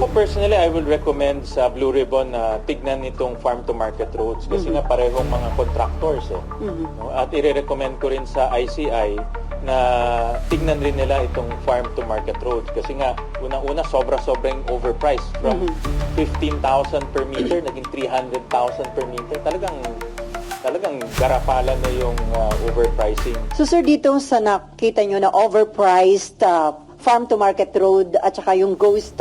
Ako personally, I will recommend sa Blue Ribbon na tignan itong farm-to-market roads kasi nga parehong mga contractors. No? At i-recommend ko rin sa ICI na tignan rin nila itong farm-to-market roads kasi nga unang-una sobra-sobrang overpriced from 15,000 per meter naging 300,000 per meter. Talagang garapalan na yung overpricing. So sir, dito sa nakita nyo na overpriced farm-to-market road at saka yung ghost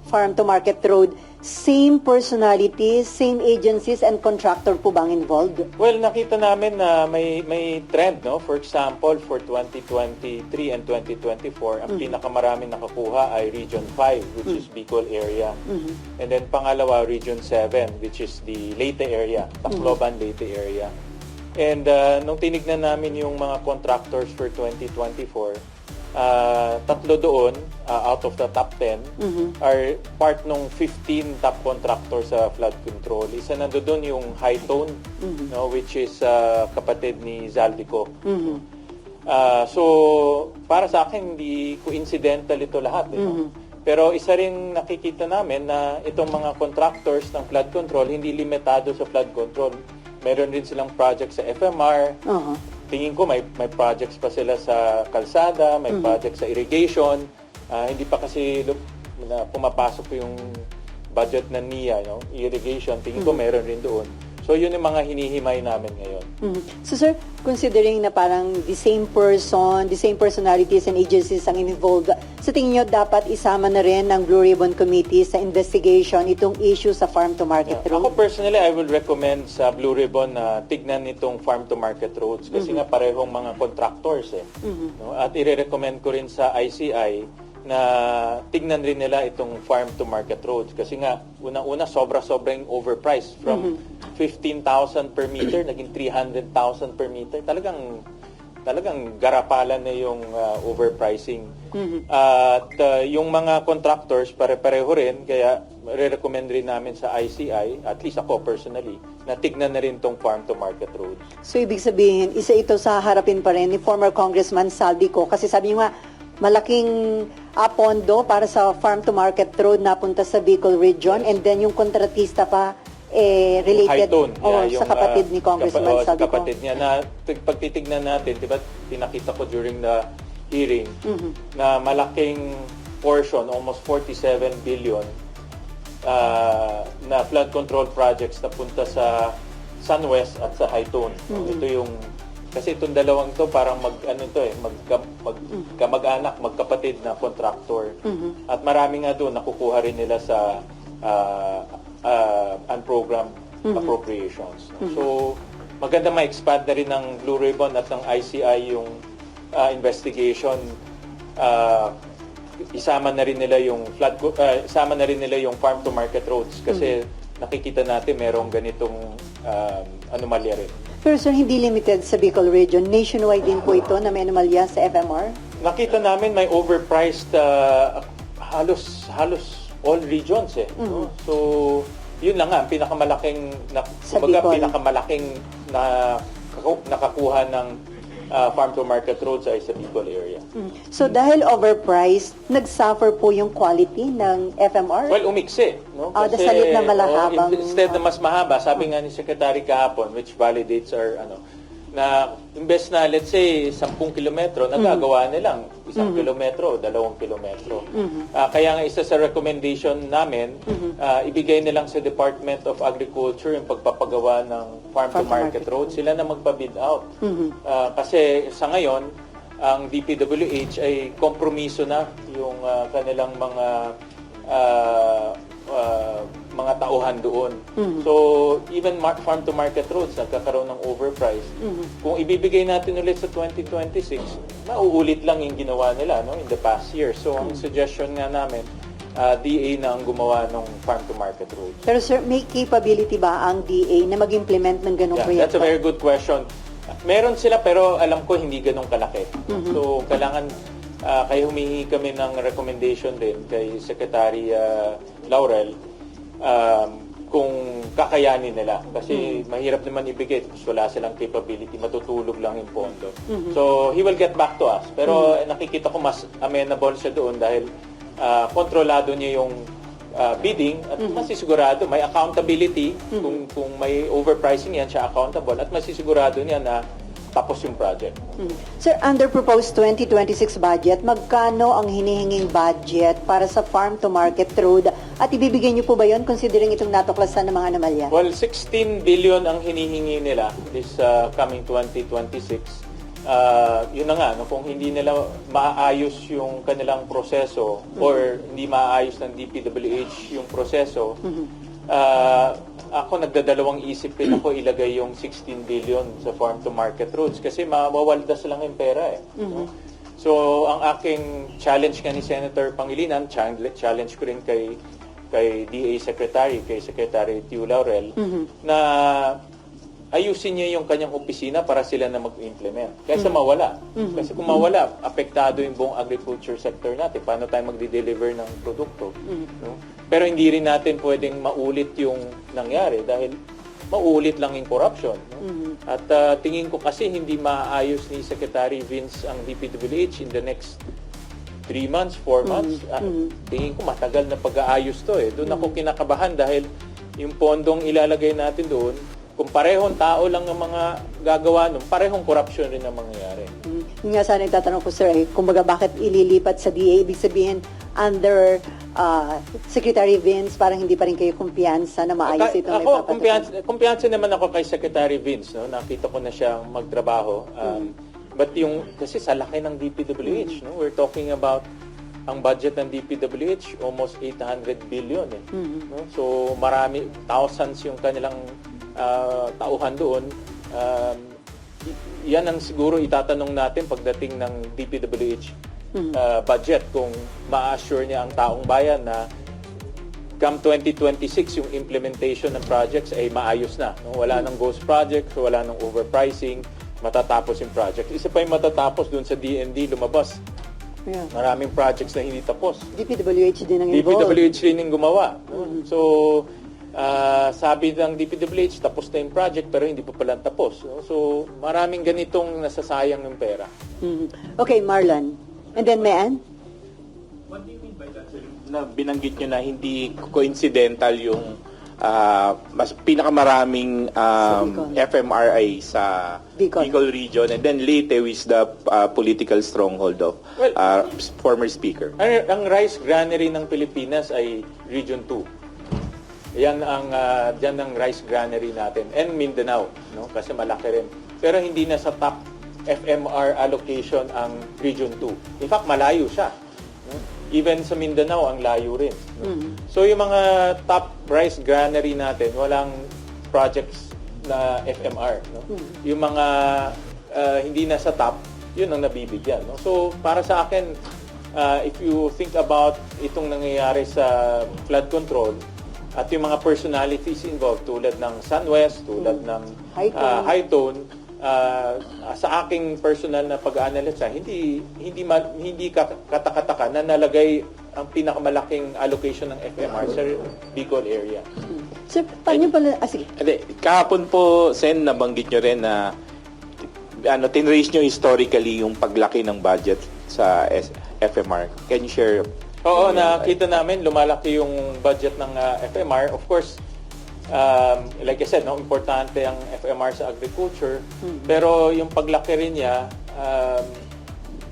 farm-to-market road, same personalities, same agencies and contractor po bang involved? Well, nakita namin na may trend, no? For example, for 2023 and 2024, ang pinakamaraming nakakuha ay Region 5, which is Bicol area. And then pangalawa, Region 7, which is the Leyte area, Tacloban, Leyte area. And nung tinignan namin yung mga contractors for 2024, tatlo doon out of the top 10 are part ng 15 top contractors sa flood control. Isa na doon yung High Tone, no, which is kapatid ni Zaldico. So para sa akin hindi coincidental ito lahat, no? Pero isa rin nakikita namin na itong mga contractors ng flood control hindi limitado sa flood control. Meron rin silang project sa FMR. Tingin ko may projects pa sila sa kalsada, may projects sa irrigation. Hindi pa kasi pumapasok yung budget ng NIA, no? Irrigation, tingin ko meron rin doon. So yun yung mga hinihimay namin ngayon. So sir, considering na parang the same person, the same personalities and agencies ang involved, sa tingin nyo dapat isama na rin ng Blue Ribbon Committee sa investigation itong issue sa farm-to-market road? Ako personally, I will recommend sa Blue Ribbon na tignan itong farm-to-market roads kasi nga parehong mga contractors. No? At i-recommend ko rin sa ICI na tignan rin nila itong farm-to-market roads kasi nga unang-una sobra-sobrang overpriced from 15,000 per meter naging 300,000 per meter. Talagang garapalan na yung overpricing. At yung mga contractors pare-pareho rin kaya re-recommend rin namin sa ICI, at least ako personally, na tignan na rin tong farm-to-market roads. So ibig sabihin, isa ito sa harapin pa rin ni former Congressman Saldico kasi sabi niyo nga malaking pondo para sa farm-to-market road napunta sa Bicol region and then yung kontratista pa related sa kapatid ni Congressman Saldico. Sa kapatid niya na pag titignan natin, diba pinakita ko during the hearing na malaking portion, almost 47 billion na flood control projects na punta sa Sunwest at sa High Tone. Ito yung kasi itong dalawang to parang magkamag-anak, magkapatid na contractor. At marami nga doon nakukuha rin nila sa unprogrammed appropriations. So maganda ma-expand na rin ng Blue Ribbon at ng ICI yung investigation. Isama na rin nila yung isama na rin nila yung farm to market roads kasi nakikita natin merong ganitong anomalya rin. Pero sir, hindi limited sa Bicol region. Nationwide din po ito na may anomalya sa FMR? Nakita namin may overpriced halos all regions no? So, yun lang nga, pinakamalaking nakakuha ng farm-to-market roads ay sa Bicol area. So dahil overpriced, nag-suffer po yung quality ng FMR? Well, umiksi. No? Kasi, sa halip na malahabang... instead na mas mahaba, sabi nga ni Secretary kahapon, which validates our, na imbes na, let's say, 10 kilometro, nagagawa nilang 1 kilometro, 2 kilometro. Kaya nga isa sa recommendation namin, ibigay nilang sa Department of Agriculture yung pagpapagawa ng farm-to-market road. Sila na magpa-bid out. Kasi sa ngayon, ang DPWH ay kompromiso na yung kanilang mga tauhan doon. So, even farm-to-market roads nagkakaroon ng overprice. Kung ibibigay natin ulit sa 2026, mauulit lang yung ginawa nila in the past year. So, ang suggestion nga namin, DA na ang gumawa ng farm-to-market roads. Pero sir, may capability ba ang DA na mag-implement ng ganong proyekto? That's a very good question. Meron sila pero alam ko hindi ganong kalaki. So, kailangan kaya humingi kami ng recommendation din kay Secretary Laurel kung kakayanin nila. Kasi mahirap naman ibigay tapos wala silang capability, matutulog lang yung pondo. So, he will get back to us. Pero nakikita ko mas amenable siya doon dahil kontrolado niya yung bidding at masisigurado may accountability kung may overpricing yan, siya accountable at masisigurado niya na tapos yung project. Sir, under proposed 2026 budget, magkano ang hinihinging budget para sa farm to market road at ibibigay niyo po ba yon considering itong natuklasan ng mga anomalya? Well, 16 billion ang hinihingi nila this coming 2026. Yun na nga, no, kung hindi nila maayos yung kanilang proseso or hindi maayos ng DPWH yung proseso, ako nagdadalawang isip rin ako ilagay yung 16 billion sa farm to market roads kasi mawawaldas lang yung pera no? So, ang aking challenge nga ni Senator Pangilinan, challenge ko rin kay DA Secretary, kay Secretary Tiu Laurel, na ayusin niya yung kanyang opisina para sila na mag-implement. Kaysa mawala. Kasi kung mawala, apektado yung buong agriculture sector natin. Paano tayo magde-deliver ng produkto? No? Pero hindi rin natin pwedeng maulit yung nangyari dahil maulit lang yung corruption. No? At tingin ko kasi hindi maayos ni Secretary Vince ang DPWH in the next 3 months, 4 months. Tingin ko matagal na pag-aayos to eh. Doon ako kinakabahan dahil yung pondong ilalagay natin doon, kung parehong tao lang ang mga gagawa nun, parehong corruption rin ang mangyayari. Yung nga sana yung tatanong ko, sir, kumbaga bakit ililipat sa DA? Ibig sabihin, under Secretary Vince, parang hindi pa rin kayo kumpiyansa na maayos ito. Ako, kumpiyansa naman ako kay Secretary Vince. No? Nakita ko na siyang magtrabaho. But yung, kasi sa laki ng DPWH, no? We're talking about ang budget ng DPWH, almost 800 billion. No? So, marami, thousands yung kanilang tauhan doon. Yan ang siguro itatanong natin pagdating ng DPWH budget kung ma-assure niya ang taong bayan na come 2026 yung implementation ng projects ay maayos na. No? Wala nang ghost projects, wala nang overpricing, matatapos yung project. Isa pa yung matatapos doon sa DND lumabas. Yeah. Maraming projects na hindi tapos. DPWH din ang involved. DPWH rin yung gumawa. So, sabi ng DPWH, tapos na yung project pero hindi pa pala tapos. No? So, maraming ganitong nasasayang ng pera. Okay, Marlon. And then, Mayan? What do you mean by that, sir? Na binanggit nyo na hindi coincidental yung mas pinakamaraming FMRI sa Bicol region and then Leyte is the political stronghold of former speaker. Ang rice granary ng Pilipinas ay Region 2. Yan ang diyan ang rice granary natin and Mindanao, no? Kasi malaki rin. Pero hindi na sa top FMR allocation ang Region 2. In fact, malayo siya. No? Even sa Mindanao, ang layo rin. No? So, yung mga top rice granary natin, walang projects na FMR. No? Yung mga hindi na sa top, yun ang nabibigyan. No? So, para sa akin, if you think about itong nangyayari sa flood control, at yung mga personalities involved, tulad ng SunWest, tulad ng High Tone, sa aking personal na pag-aanalisa, hindi katakataka na nalagay ang pinakamalaking allocation ng FMR sa Bicol area. Sir, paano pala? Sige. Kahapon po, Sen, nabanggit nyo rin na tinrace nyo historically yung paglaki ng budget sa FMR. Can you share? Oo, nakita namin lumalaki yung budget ng FMR. Of course, like I said, no, importante ang FMR sa agriculture. Pero yung paglaki rin niya,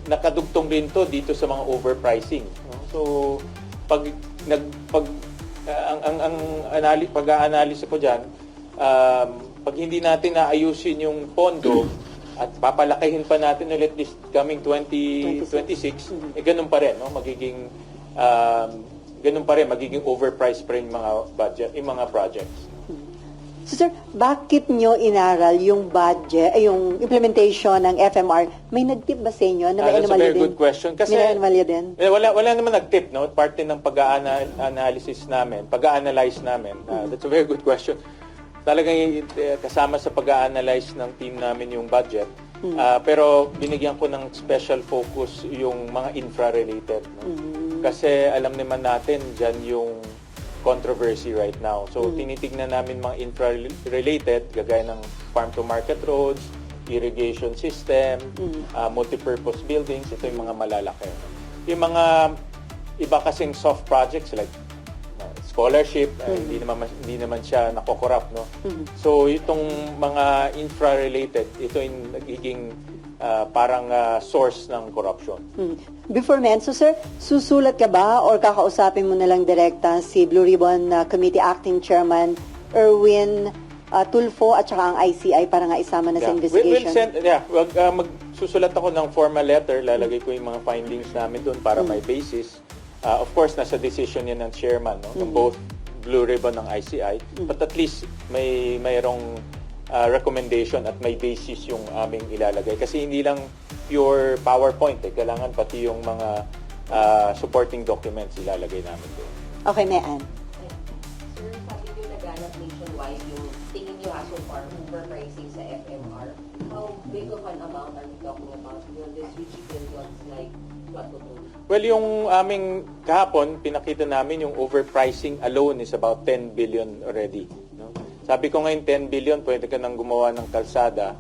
nakadugtong rin to dito sa mga overpricing. No? So, pag-aanalisa ko diyan, pag hindi natin naayusin yung pondo at papalakihin pa natin ulit this coming 2026, ganun pa rin, no? Ganun pa rin, magiging overpriced pa rin yung mga budget, yung mga projects. So, sir, bakit nyo inaral yung budget, yung implementation ng FMR? May nag-tip ba sa inyo na may That's a very good question. Kasi may anomalya din? Wala naman nag-tip, no? Parte ng pag-analysis namin, pag-analyze namin. That's a very good question. Talagang kasama sa pag-analyze ng team namin yung budget. Pero binigyan ko ng special focus yung mga infra-related. No? Kasi alam naman natin, dyan yung controversy right now. So, tinitignan namin mga infra-related, gagaya ng farm-to-market roads, irrigation system, multipurpose buildings, ito yung mga malalaki. Yung mga iba kasing soft projects like scholarship, hindi naman siya nakokorrupt, no? So itong mga infra-related, ito yung nagiging parang source ng corruption. Before Menso, sir, susulat ka ba or kakausapin mo na lang direkta si Blue Ribbon Committee Acting Chairman Erwin Tulfo at saka ang ICI para nga isama na sa investigation? Magsusulat ako ng formal letter, lalagay ko yung mga findings namin doon para may basis. Of course, nasa decision yan ng chairman, no? Ng both Blue Ribbon ng ICI, but at least mayroong recommendation at may basis yung aming ilalagay. Kasi hindi lang pure PowerPoint, kailangan pati yung mga supporting documents ilalagay namin doon. Okay, Mayan. Sir, sabi niyo naganap nationwide yung tingin niyo so far overpricing sa FMR. How big of an amount are we talking about? Will this reach billions like what to do? Well, yung aming kahapon, pinakita namin yung overpricing alone is about 10 billion already. No? Sabi ko ngayon, 10 billion, pwede ka nang gumawa ng kalsada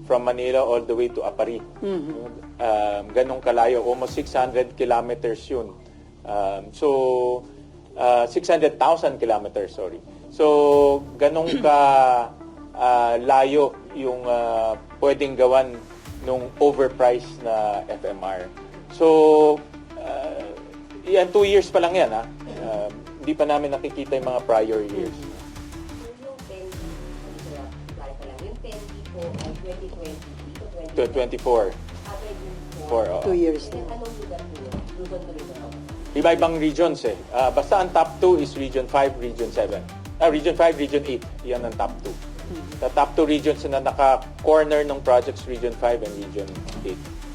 from Manila all the way to Apari. Ganong kalayo, almost 600 kilometers yun. 600,000 kilometers, sorry. So, ganong layo yung pwedeng gawan nung overpriced na FMR. So, yan, 2 years pa lang yan, ha? Hindi pa namin nakikita yung mga prior years. Yung 10 yung 10 po ay 2020 To 24. For, 2 years na. Anong lugar po yun? Luzon to Luzon. Iba-ibang regions eh. Basta ang top 2 is Region 5, Region 7. Region 5, Region 8. Yan ang top 2. The top 2 regions na naka-corner ng projects, Region 5 and Region 8.